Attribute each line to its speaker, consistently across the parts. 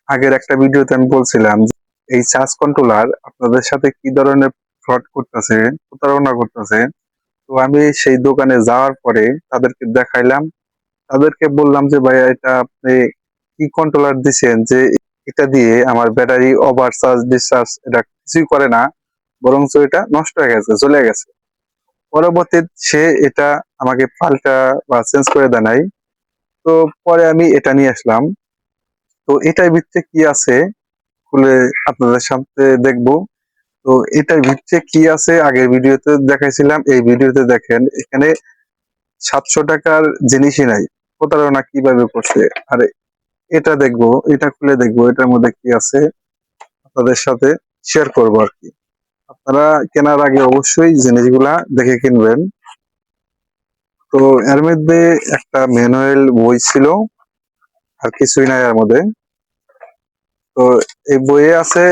Speaker 1: আগের একটা ভিডিওতে আমি বলছিলাম যে এই চার্জ কন্ট্রোলার আপনাদের সাথে কি ধরনের ফ্রড করতেছে, প্রতারণা করতেছে। তো আমি সেই দোকানে যাওয়ার পরে তাদেরকে দেখাইলাম, তাদেরকে বললাম যে ভাইয়া এটা আপনি কি কন্ট্রোলার দিছেন যে এটা দিয়ে আমার ব্যাটারি ওভার চার্জ ডিসচার্জ এটা কিছুই করে না, বরঞ্চ এটা নষ্ট হয়ে গেছে, চলে গেছে। পরবর্তীতে সে এটা আমাকে পাল্টা বা চেঞ্জ করে দেয় নাই। তো পরে আমি এটা নিয়ে আসলাম। তো এটার ভিতরে কি আছে খুলে আপনাদের সামনে দেখবো। তো এটার ভিতরে কি আছে আগের ভিডিওতে দেখাইছিলাম, এই ভিডিওতে দেখেন এখানে 700 টাকার জিনিসই নাই। প্রতারণা কিভাবে করছে। আর এটা দেখবো, এটা খুলে দেখবো এটার মধ্যে কি আছে, আপনাদের সাথে শেয়ার করবো আর কি। আপনারা কেনার আগে অবশ্যই জিনিসগুলা দেখে কিনবেন। তো এর মধ্যে একটা ম্যানুয়াল বই ছিল, আর কিছুই নাই এর মধ্যে। তো এই বইয়ে আছে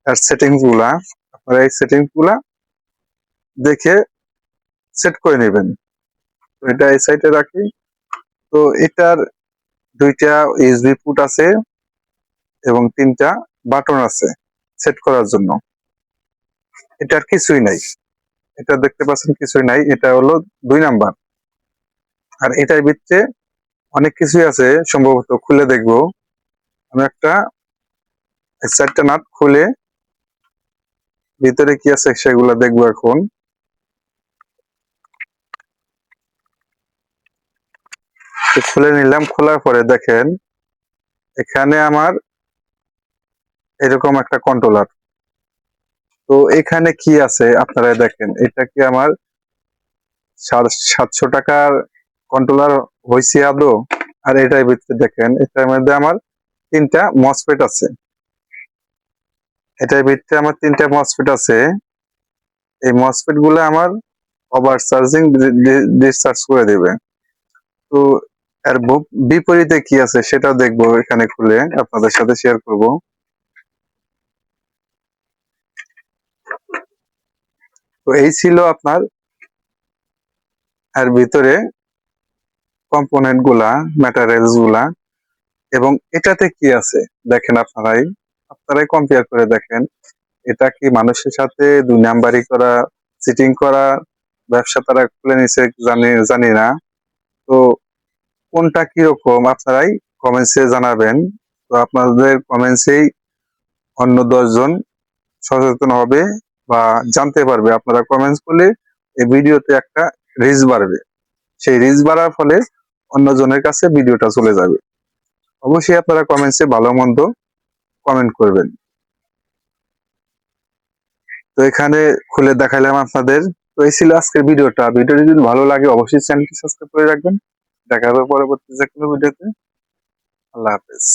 Speaker 1: এর সেটিংস গুলা, আপনারা এই সেটিংস গুলা দেখে সেট করে নেবেন। তো এটা এই সাইডে রাখি। তো এটার দুইটা ইউএসবি পুট আছে এবং তিনটা বাটন আছে সেট করার জন্য। এটার কিছুই নাই, এটা দেখতে পাচ্ছেন কিছুই নাই, এটা হলো 2 নাম্বার। আর এটার ভিতরে অনেক কিছুই আছে, সম্ভবত খুলে দেখবো। আমি একটা 4টা নাট খুলে ভিতরে কি আছে সেগুলো দেখবো এখন। তো খুলে নিলাম, খোলার পরে দেখেন এখানে আমার এরকম একটা কন্ট্রোলার। তো এখানে কি আছে আপনারা দেখেন, এটা কি আমার 700 টাকার কন্ট্রোলার হয়েছে আদৌ? আর এটার ভিতরে দেখেন এটার মধ্যে আমার 3টা মসফেট আছে। এটার ভিতরে আমার 3টা মসফেট আছে। এই মসফেট গুলো আমার ওভার চার্জিং ডিসচার্জ করে দেবে। তো এর বিপরীতে কি আছে সেটা দেখবো, এখানে খুলে আপনাদের সাথে শেয়ার করব। তো এই ছিল আপনার এর ভিতরে কম্পোনেন্ট গুলা, ম্যাটেরিয়ালস গুলা। এবং এটাতে কি আছে দেখেন, আপনারাই কম্পেয়ার করে দেখেন। এটা কি মানুষের সাথে 2 নাম্বারি করা, চিটিং করা, ব্যবসা তারা খুলে নিছে, জানি না। তো কোনটা কিরকম আপনারাই কমেন্টসে জানাবেন। তো আপনাদের কমেন্টসেই অন্য 10 জন সচেতন হবে বা জানতে পারবে। আপনারা কমেন্টস করলে এই ভিডিওতে একটা রিচ বাড়বে, সেই রিচ বাড়ার ফলে অন্য জনের কাছে ভিডিওটা চলে যাবে। অবশ্যই আপনারা কমেন্টসে ভালো মন্দ কমেন্ট করবেন। তো এখানে খুলে দেখাইলাম আপনাদের। তো এই ছিল আজকের ভিডিওটা। ভিডিওটি যদি ভালো লাগে অবশ্যই চ্যানেলটি সাবস্ক্রাইব করে রাখবেন। দেখা হবে পরবর্তী যে কোনো ভিডিওতে। আল্লাহ হাফেজ।